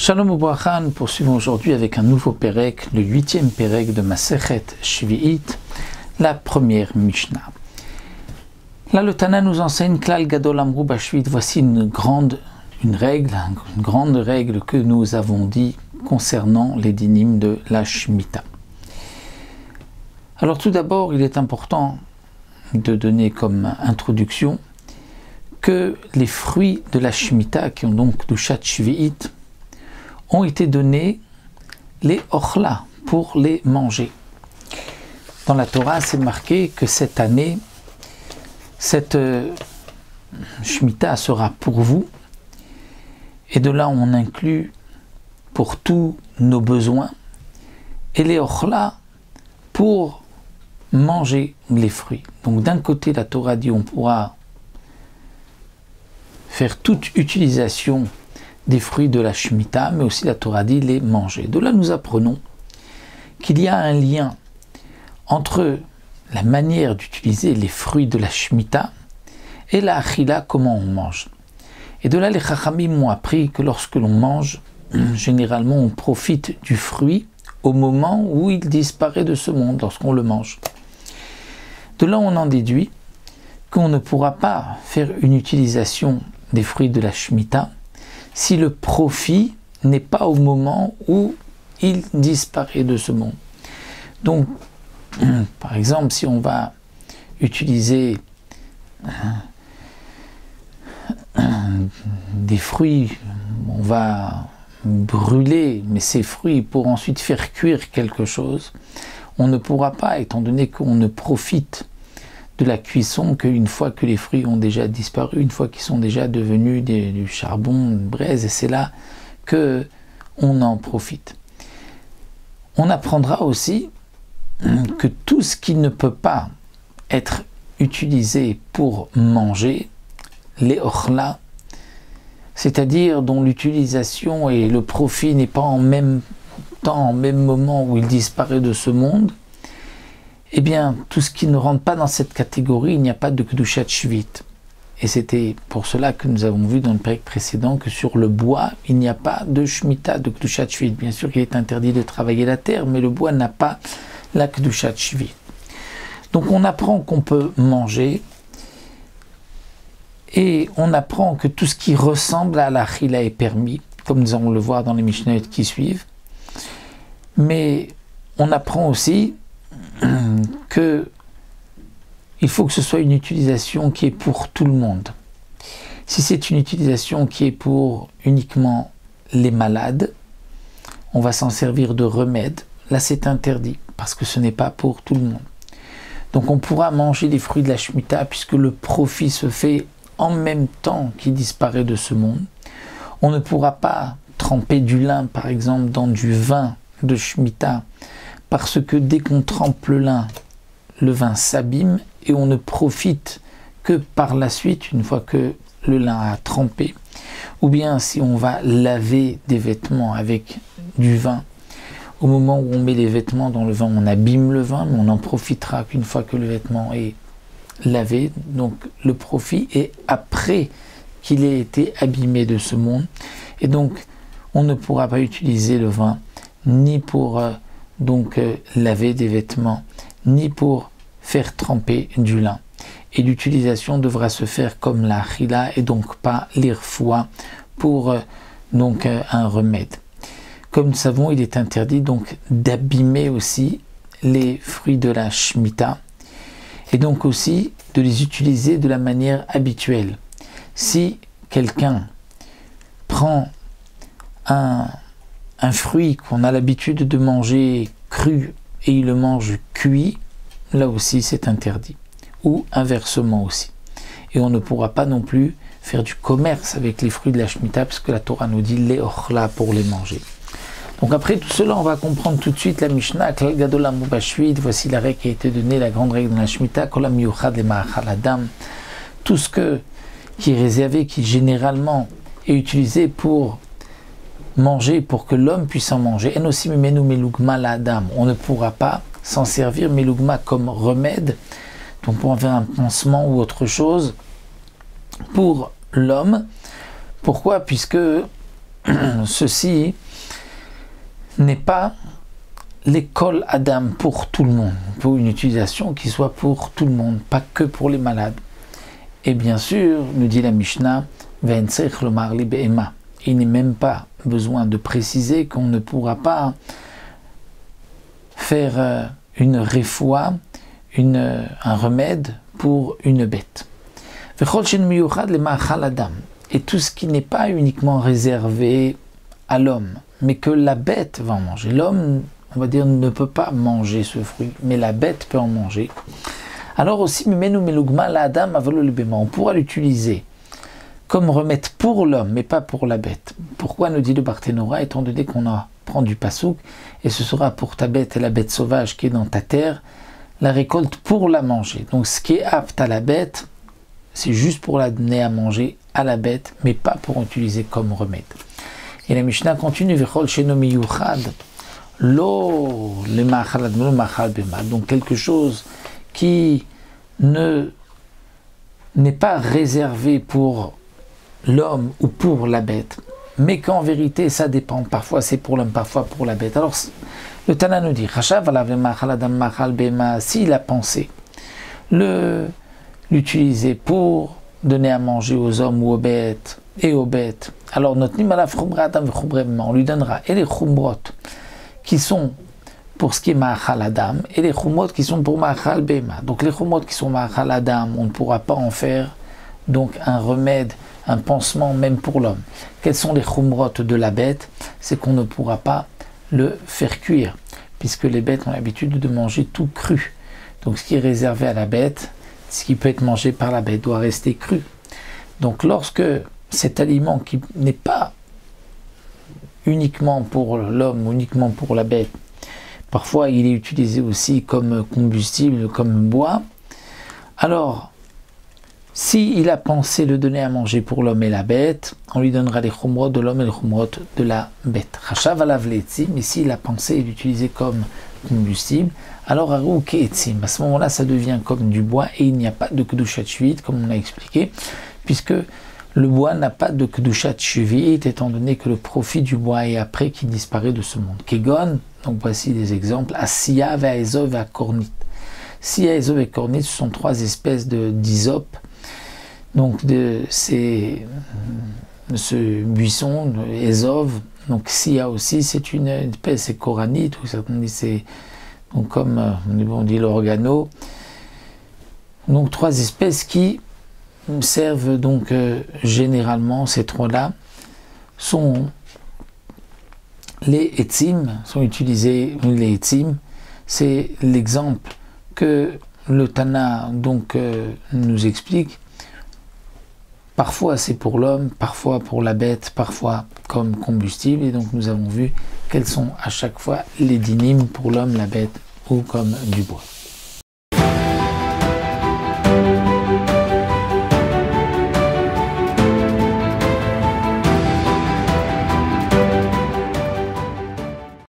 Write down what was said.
Shalom Ubracha, nous poursuivons aujourd'hui avec un nouveau Pérek, le 8e Pérek de Masechet Shvi'it, la première Mishnah. Là, le Tana nous enseigne Klal Gadol Amru Bashvit. Voici une grande règle que nous avons dit concernant les dynimes de la Shemitah. Alors tout d'abord, il est important de donner comme introduction que les fruits de la Shemitah, qui ont donc Kedushat Shvi'it, ont été donnés les ochla pour les manger. Dans la Torah, c'est marqué que cette année, cette Shemitah sera pour vous, et de là on inclut pour tous nos besoins, et les ochla pour manger les fruits. Donc d'un côté, la Torah dit on pourra faire toute utilisation des fruits de la Shemitah, mais aussi la Torah dit les manger. De là, nous apprenons qu'il y a un lien entre la manière d'utiliser les fruits de la Shemitah et la achila, comment on mange. Et de là, les Chachamim m'ont appris que lorsque l'on mange, généralement, on profite du fruit au moment où il disparaît de ce monde, lorsqu'on le mange. De là, on en déduit qu'on ne pourra pas faire une utilisation des fruits de la Shemitah si le profit n'est pas au moment où il disparaît de ce monde. Donc, par exemple, si on va utiliser des fruits, on va brûler, mais ces fruits pour ensuite faire cuire quelque chose, on ne pourra pas, étant donné qu'on ne profite de la cuisson qu'une fois que les fruits ont déjà disparu, une fois qu'ils sont déjà devenus du charbon, une braise, et c'est là que on en profite. On apprendra aussi que tout ce qui ne peut pas être utilisé pour manger, les ochla, c'est-à-dire dont l'utilisation et le profit n'est pas en même temps, en même moment où il disparaît de ce monde, eh bien, tout ce qui ne rentre pas dans cette catégorie, il n'y a pas de Kedushat Shvi'it. Et c'était pour cela que nous avons vu dans le pérek précédent que sur le bois, il n'y a pas de Shemitah, de Kedushat Shvi'it. Bien sûr qu'il est interdit de travailler la terre, mais le bois n'a pas la Kedushat Shvi'it. Donc on apprend qu'on peut manger, et on apprend que tout ce qui ressemble à la chila est permis, comme nous allons le voir dans les Mishnayot qui suivent. Mais on apprend aussi que il faut que ce soit une utilisation qui est pour tout le monde. Si c'est une utilisation qui est pour uniquement les malades, on va s'en servir de remède. Là, c'est interdit, parce que ce n'est pas pour tout le monde. Donc on pourra manger les fruits de la Shemitah, puisque le profit se fait en même temps qu'il disparaît de ce monde. On ne pourra pas tremper du lin, par exemple, dans du vin de Shemitah, parce que dès qu'on trempe le vin s'abîme et on ne profite que par la suite, une fois que le lin a trempé. Ou bien si on va laver des vêtements avec du vin, au moment où on met les vêtements dans le vin, on abîme le vin, mais on n'en profitera qu'une fois que le vêtement est lavé. Donc le profit est après qu'il ait été abîmé de ce monde. Et donc on ne pourra pas utiliser le vin ni pour laver des vêtements, ni pour faire tremper du lin. Et l'utilisation devra se faire comme la chila et donc pas l'irfoua pour un remède. Comme nous savons, il est interdit donc d'abîmer aussi les fruits de la Shemitah et donc aussi de les utiliser de la manière habituelle. Si quelqu'un prend un fruit qu'on a l'habitude de manger cru et il le mange cuit, là aussi c'est interdit. Ou inversement aussi. Et on ne pourra pas non plus faire du commerce avec les fruits de la Shemitah, parce que la Torah nous dit les ochla pour les manger. Donc après tout cela, on va comprendre tout de suite la Mishnah, Klal Gadol Amru Bashvit. Voici la règle qui a été donnée, la grande règle de la Shemitah, Kol HaMiyuchad LeMa'achal Adam. Tout ce qui est réservé, qui généralement est utilisé pour manger, pour que l'homme puisse en manger. En aussi mimenu melugma la Adam. On ne pourra pas s'en servir melugma comme remède, donc pour en faire un pansement ou autre chose, pour l'homme. Pourquoi? Puisque ceci n'est pas l'école Adam pour tout le monde, pour une utilisation qui soit pour tout le monde, pas que pour les malades. Et bien sûr, nous dit la Mishnah, il n'est même pas besoin de préciser qu'on ne pourra pas faire une réfoua, un remède pour une bête. Et tout ce qui n'est pas uniquement réservé à l'homme, mais que la bête va en manger. L'homme, on va dire, ne peut pas manger ce fruit, mais la bête peut en manger. Alors aussi, on pourra l'utiliser comme remède pour l'homme, mais pas pour la bête. Pourquoi nous dit le Barthénora, étant donné qu'on apprend du Passouk, et ce sera pour ta bête et la bête sauvage qui est dans ta terre, la récolte pour la manger. Donc ce qui est apte à la bête, c'est juste pour la donner à manger à la bête, mais pas pour utiliser comme remède. Et la Mishnah continue, donc quelque chose qui n'est pas réservé pour l'homme ou pour la bête, mais qu'en vérité ça dépend, parfois c'est pour l'homme, parfois pour la bête. Alors le Tana nous dit, s'il a pensé l'utiliser pour donner à manger aux hommes ou aux bêtes, alors on lui donnera et les chumrot qui sont pour ce qui est ma'achal adam et les chumrot qui sont pour ma'achal bema. Donc les chumrot qui sont ma'achal adam, on ne pourra pas en faire donc un remède, un pansement même pour l'homme. Quels sont les chumrot de la bête? C'est qu'on ne pourra pas le faire cuire, puisque les bêtes ont l'habitude de manger tout cru. Donc ce qui est réservé à la bête, ce qui peut être mangé par la bête, doit rester cru. Donc lorsque cet aliment qui n'est pas uniquement pour l'homme, uniquement pour la bête, parfois il est utilisé aussi comme combustible, comme bois, alors s'il a pensé le donner à manger pour l'homme et la bête, on lui donnera les chumrot de l'homme et les chumrot de la bête. Chachav alav le'etzim, mais s'il a pensé l'utiliser comme combustible, alors arou ke'etzim, à ce moment-là ça devient comme du bois et il n'y a pas de kedushat shvit, comme on a expliqué, puisque le bois n'a pas de kedushat shvit, étant donné que le profit du bois est après qui disparaît de ce monde. Kegon, donc voici des exemples, Asiya, Ve'ezov, Ve'akornit. Siya, Ezov et Kornit, ce sont trois espèces d'hysope. Donc de ce buisson, Ezov, donc Siya aussi, c'est une espèce, c'est Koranite, ou certains disent c'est donc comme on dit l'organo. Donc trois espèces qui servent donc généralement, ces trois-là, sont les etzim, sont utilisés, les etzim, c'est l'exemple que le Tana donc nous explique. Parfois c'est pour l'homme, parfois pour la bête, parfois comme combustible. Et donc nous avons vu quels sont à chaque fois les dynimes pour l'homme, la bête ou comme du bois.